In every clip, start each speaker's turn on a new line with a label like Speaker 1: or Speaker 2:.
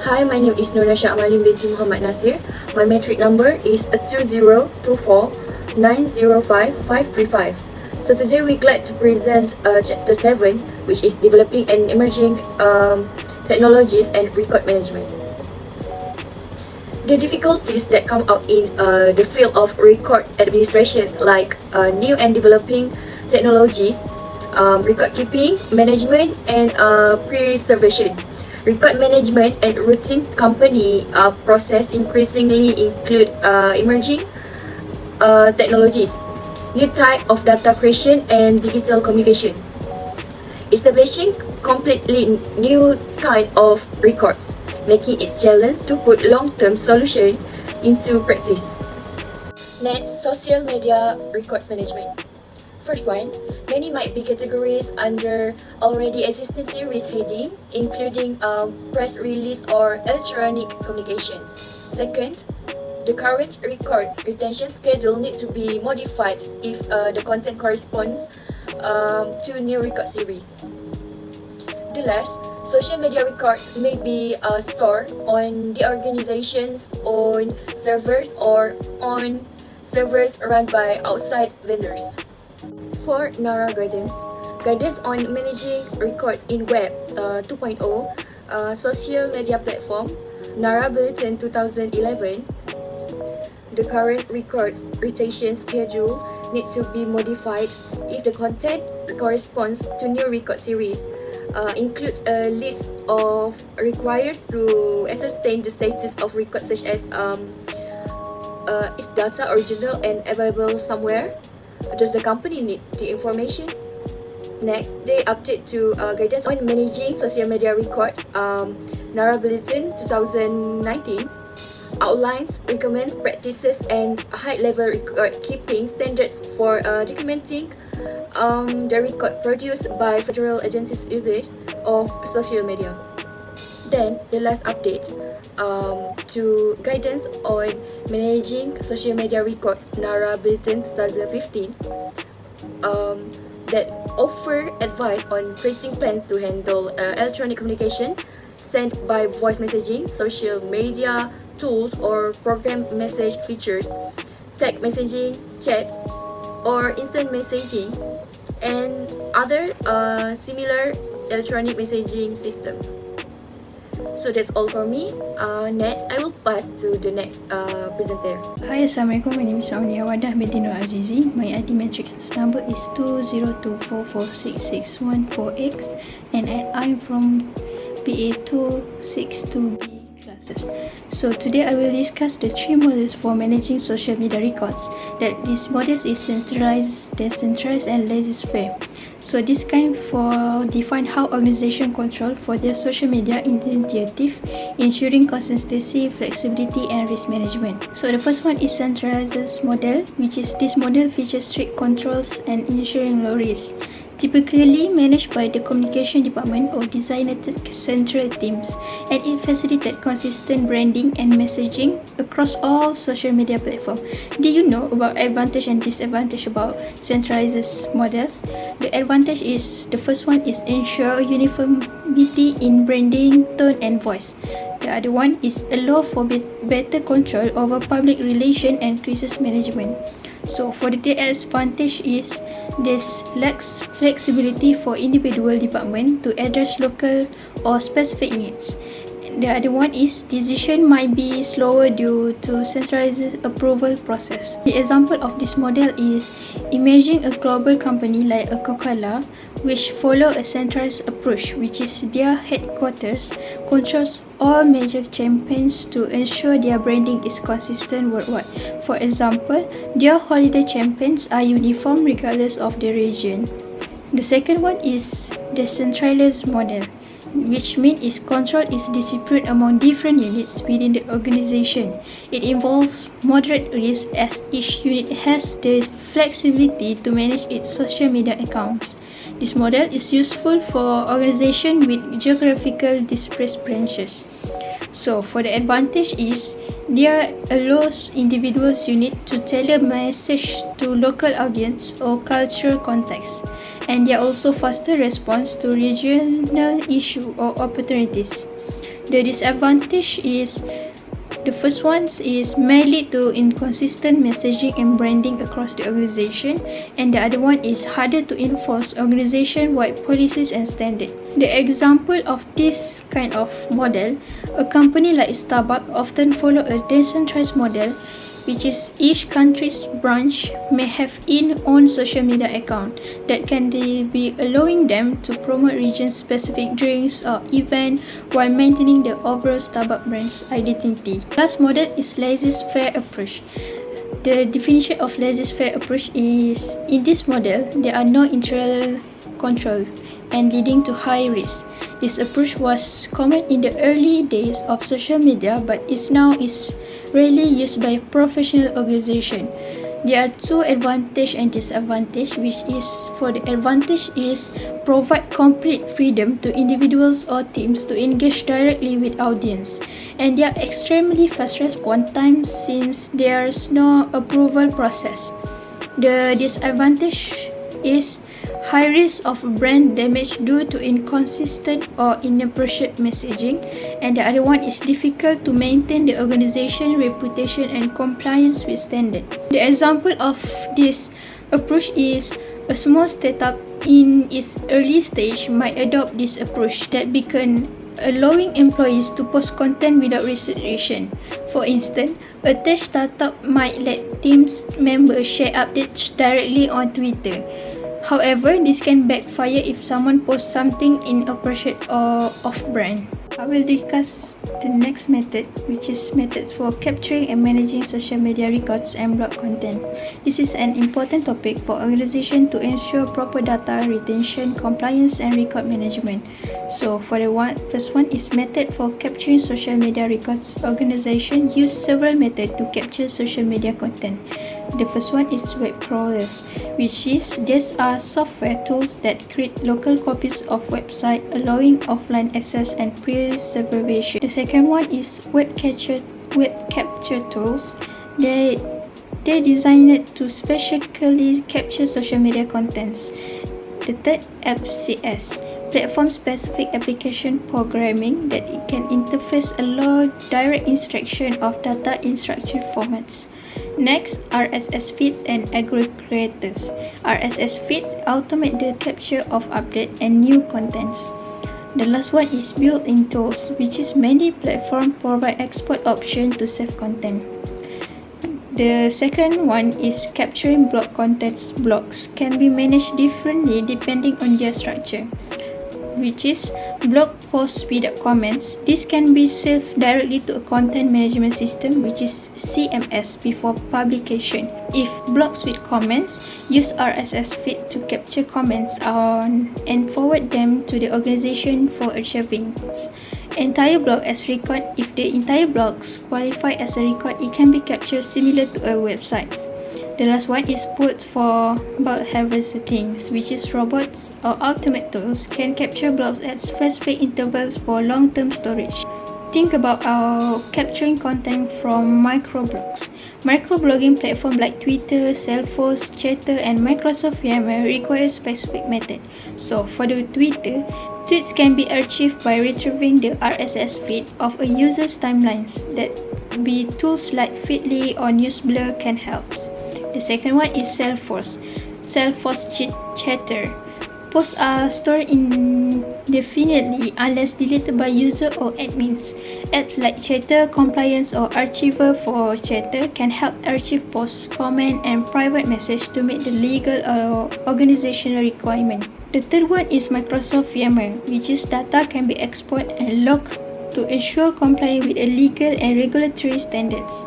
Speaker 1: Hi, my name is Nur Rasha Amalim binti Muhammad Nasir. My metric number is 2024905535. So today we're glad to present Chapter 7, which is Developing and Emerging Technologies and Record Management. The difficulties that come out in the field of records administration, like new and developing technologies, record keeping, management, and preservation. Record management and routine company process increasingly include emerging technologies, new type of data creation and digital communication, establishing completely new kind of records, making it challenge to put long-term solution into practice. Next, social media records management. First one, many might be categorized under already existing series headings, including press release or electronic communications. Second, the current record retention schedule need to be modified if the content corresponds to new record series. The last, social media records may be stored on the organization's own servers or on servers run by outside vendors. For NARA guidance on managing records in Web 2.0 social media platform, NARA Bulletin 2011, the current records retention schedule needs to be modified if the content corresponds to new record series, includes a list of requires to ascertain the status of records such as is data original and available somewhere? Does the company need the information? Next, they update to guidance on managing social media records. NARA Bulletin 2019 outlines, recommends practices and high-level record keeping standards for documenting the record produced by federal agencies' usage of social media. Then, the last update to guidance on managing social media records, NARA Bulletin 2015, that offer advice on creating plans to handle electronic communication sent by voice messaging, social media tools or program message features, text messaging, chat, or instant messaging, and other similar electronic messaging system. So that's all for me. Next, I will pass to the next presenter.
Speaker 2: Hi, Assalamualaikum. My name is Saunia Wadah binti Nur Azizi. My ID matrix number is 2024466146, and I'm from BA262B classes. So today I will discuss the three models for managing social media records. That these models is centralized, decentralized, and laissez-faire. So this kind for define how organization control for their social media initiative, ensuring consistency, flexibility, and risk management. So the first one is centralized model, which is this model features strict controls and ensuring low risk, typically managed by the communication department or designated central teams, and it facilitates consistent branding and messaging across all social media platforms. Do you know about advantage and disadvantage about centralized models? The advantage is, the first one is ensure uniformity in branding, tone, and voice. The other one is allow for better control over public relation and crisis management. So for the disadvantage is this lacks flexibility for individual department to address local or specific needs. The other one is decision might be slower due to centralized approval process. The example of this model is imagine a global company like a Coca-Cola, which follow a centralized approach, which is their headquarters controls all major campaigns to ensure their branding is consistent worldwide. For example, their holiday campaigns are uniform regardless of the region. The second one is the decentralized model, which means its control is distributed among different units within the organization. It involves moderate risk as each unit has the flexibility to manage its social media accounts. This model is useful for organizations with geographical dispersed branches. So for the advantage is there allows individuals unit to tailor message to local audience or cultural context, and there are also faster response to regional issue or opportunities. The disadvantage is the first one is may lead to inconsistent messaging and branding across the organization, and the other one is harder to enforce organization-wide policies and standards. The example of this kind of model, a company like Starbucks often follow a decentralized model, which is each country's branch may have its own social media account that can be allowing them to promote region-specific drinks or events while maintaining the overall Starbucks brand's identity. Last model is laissez-faire approach. The definition of laissez-faire approach is, in this model, there are no internal control and leading to high risk. This approach was common in the early days of social media, but is rarely used by professional organizations. There are two advantages and disadvantages, which is, for the advantage is provide complete freedom to individuals or teams to engage directly with audience, and they are extremely fast response time since there's no approval process. The disadvantage is high risk of brand damage due to inconsistent or inappropriate messaging, and the other one is difficult to maintain the organization reputation and compliance with standard. The example of this approach is a small startup in its early stage might adopt this approach that began allowing employees to post content without restriction. For instance, a tech startup might let teams members share updates directly on Twitter. However, this can backfire if someone posts something inappropriate or off-brand. I will discuss the next method, which is methods for capturing and managing social media records and blog content. This is an important topic for organizations to ensure proper data retention, compliance, and record management. So, for the first one is method for capturing social media records. Organizations use several methods to capture social media content. The first one is web crawlers, which is these are software tools that create local copies of website, allowing offline access and preservation. The second one is web capture tools. They're designed to specifically capture social media contents. The third, FCS, platform-specific application programming that it can interface allow direct extraction of data in structured formats. Next, RSS feeds and aggregators. RSS feeds automate the capture of update and new contents. The last one is built-in tools, which is many platforms provide export option to save content. The second one is capturing blog contents. Blogs can be managed differently depending on their structure, which is blog posts without comments. This can be saved directly to a content management system, which is CMS, before publication. If blogs with comments, use RSS feed to capture comments and forward them to the organization for archiving. Entire blog as record. If the entire blogs qualify as a record, it can be captured similar to a website. The last one is bots for bulk harvesting, which is robots or automated tools can capture blocks at specific intervals for long-term storage. Think about capturing content from microblogs. Microblogging platforms like Twitter, Salesforce, Chatter, and Microsoft VMware require specific method. So for the Twitter, tweets can be archived by retrieving the RSS feed of a user's timelines. That be tools like Feedly or Newsblur can help. The second one is Salesforce. Salesforce Chatter. Posts are stored indefinitely unless deleted by user or admins. Apps like Chatter Compliance or Archiver for Chatter can help archive posts, comment, and private message to meet the legal or organizational requirement. The third one is Microsoft VMware, which is data can be exported and logged to ensure compliance with legal and regulatory standards.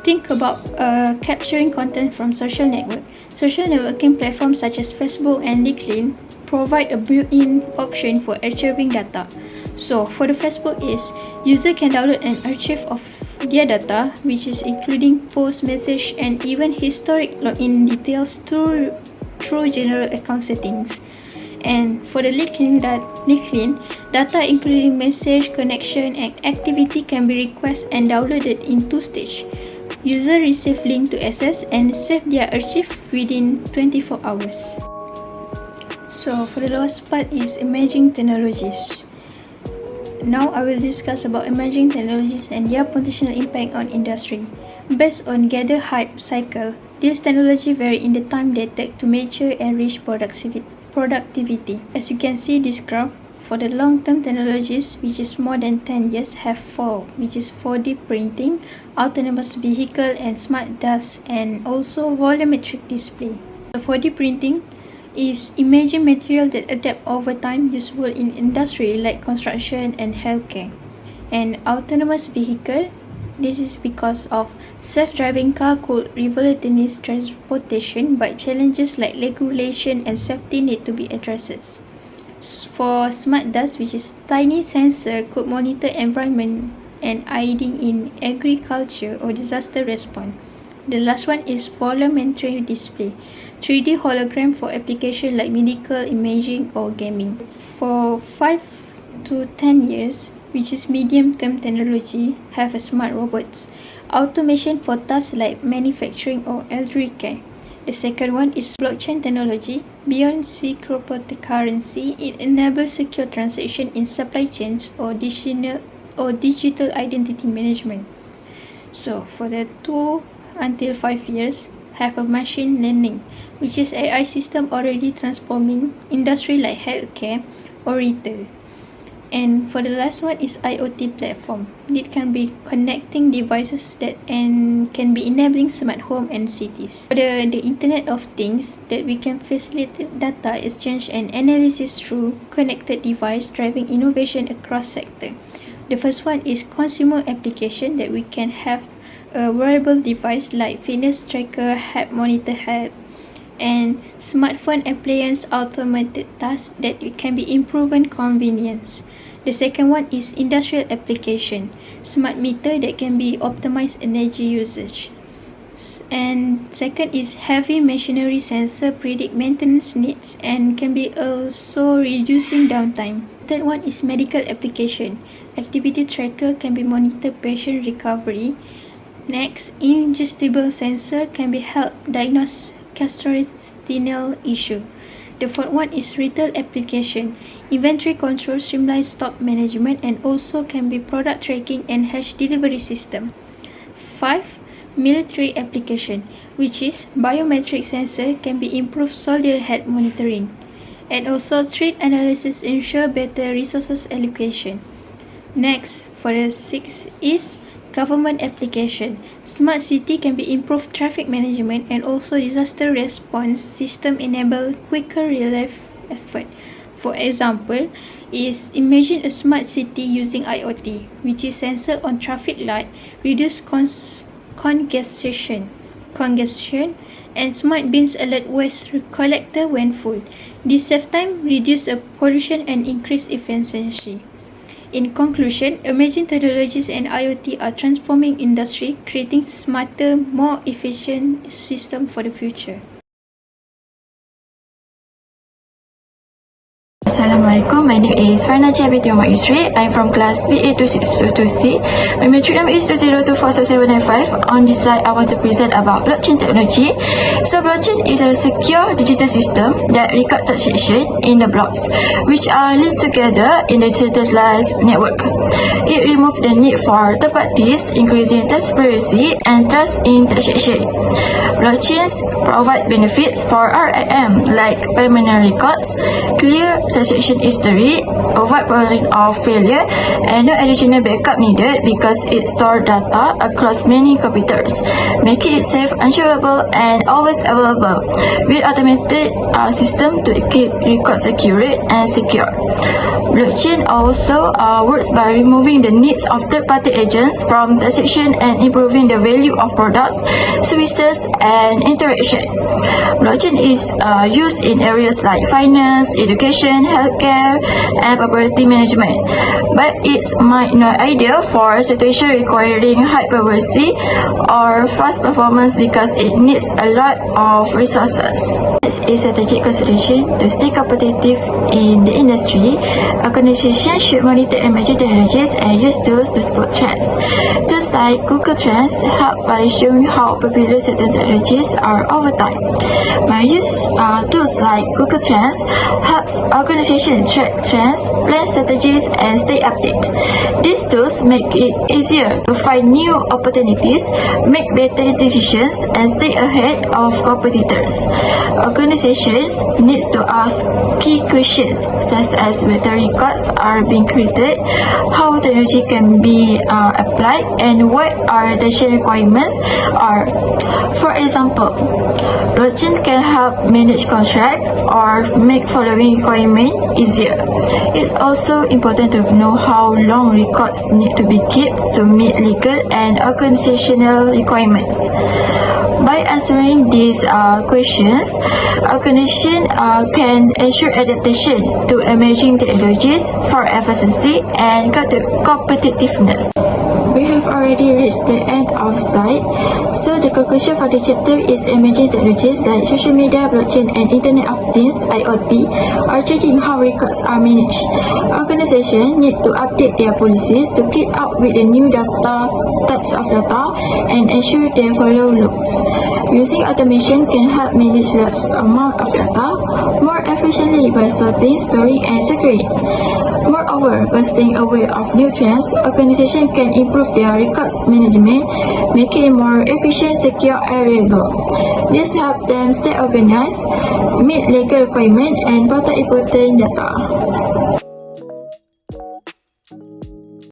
Speaker 2: Think about capturing content from social network. Social networking platforms such as Facebook and LinkedIn provide a built-in option for archiving data. So for the Facebook is, user can download an archive of their data, which is including post, message, and even historic login details through general account settings. And for the LinkedIn data including message, connection, and activity can be requested and downloaded in two stages. User receive link to access and save their archive within 24 hours. So for the last part is emerging technologies. now I will discuss about emerging technologies and their potential impact on industry. Based on gather hype cycle, this technology vary in the time they take to mature and reach productivity. As you can see this graph, for the long-term technologies, which is more than 10 years, have 4, which is 4D printing, autonomous vehicle and smart dust, and also volumetric display. The 4D printing is imaging material that adapt over time, useful in industry like construction and healthcare. And autonomous vehicle, this is because of self-driving car could revolutionize transportation, but challenges like regulation and safety need to be addressed. For smart dust, which is tiny sensor, could monitor environment and aiding in agriculture or disaster response. The last one is volumetric display, 3D hologram for application like medical imaging or gaming. For 5 to 10 years, which is medium-term technology, have a smart robots, automation for tasks like manufacturing or elderly care. The second one is blockchain technology. Beyond cryptocurrency, it enables secure transaction in supply chains or digital identity management. So for the 2 until 5 years, have a machine learning, which is AI system already transforming industry like healthcare or retail. And for the last one is IoT platform. It can be connecting devices that and can be enabling smart home and cities. For the Internet of Things, that we can facilitate data exchange and analysis through connected device, driving innovation across sector. The first one is consumer application, that we can have a wearable device like fitness tracker, heart monitor health, and smartphone appliance automated tasks that can be improving convenience. The second one is industrial application, smart meter that can be optimized energy usage. And second is heavy machinery sensor predict maintenance needs and can be also reducing downtime. Third one is medical application, activity tracker can be monitor patient recovery. Next, ingestible sensor can be help diagnose gastrointestinal issue. The fourth one is retail application. Inventory control, streamline stock management, and also can be product tracking and hash delivery system. 5. Military application, which is biometric sensor can be improved soldier health monitoring. And also threat analysis ensure better resources allocation. Next, for the 6 is government application. Smart city can be improved traffic management and also disaster response system enable quicker relief effort. For example, is imagine a smart city using IoT, which is sensor on traffic light, reduce congestion, and smart bins alert waste collector when full. This save time, reduce pollution, and increase efficiency. In conclusion, emerging technologies and IoT are transforming industry, creating smarter, more efficient system for the future.
Speaker 3: Assalamualaikum, my name is Farnacia BTM453. I'm from class BA262C. My matric number is 20246795. On this slide, I want to present about blockchain technology. So blockchain is a secure digital system that records transactions in the blocks, which are linked together in a decentralized network. It removes the need for third parties, increasing transparency and trust in transaction. Blockchains provide benefits for RIM like permanent records, clear transaction history, avoid prone of failure, and no additional backup needed because it stores data across many computers, making it safe, unshareable, and always available, with automated system to keep records accurate and secure. Blockchain also works by removing the needs of third-party agents from transaction and improving the value of products, services, and interaction. Blockchain is used in areas like finance, education, healthcare, and property management, but it might not ideal for a situation requiring high privacy or fast performance because it needs a lot of resources. Next is strategic consideration to stay competitive in the industry. Organizations should monitor emerging technologies and use tools to spot trends. Tools like Google Trends help by showing how popular certain technologies are over time. By use tools like Google Trends helps organizations track trends, plan strategies, and stay updated. These tools make it easier to find new opportunities, make better decisions, and stay ahead of competitors. Organizations need to ask key questions such as whether records are being created, how technology can be applied, and what our retention requirements are. For example, blockchain can help manage contract or make following requirement easier. It's also important to know how long records need to be kept to meet legal and organizational requirements. By answering these questions, organization can ensure adaptation to emerging technologies for efficiency and competitiveness. We have already reached the end of slide. So the conclusion for this chapter is emerging technologies like social media, blockchain, and Internet of Things (IoT) are changing how records are managed. Organizations need to update their policies to keep up with the new types of data and ensure they follow laws. Using automation can help manage large amount of data more efficiently by sorting, storing, and securing. Moreover, by staying aware of new trends, organizations can improve their records management, making it more efficient, secure, and reliable. This helps them stay organized, meet legal requirements, and protect important data.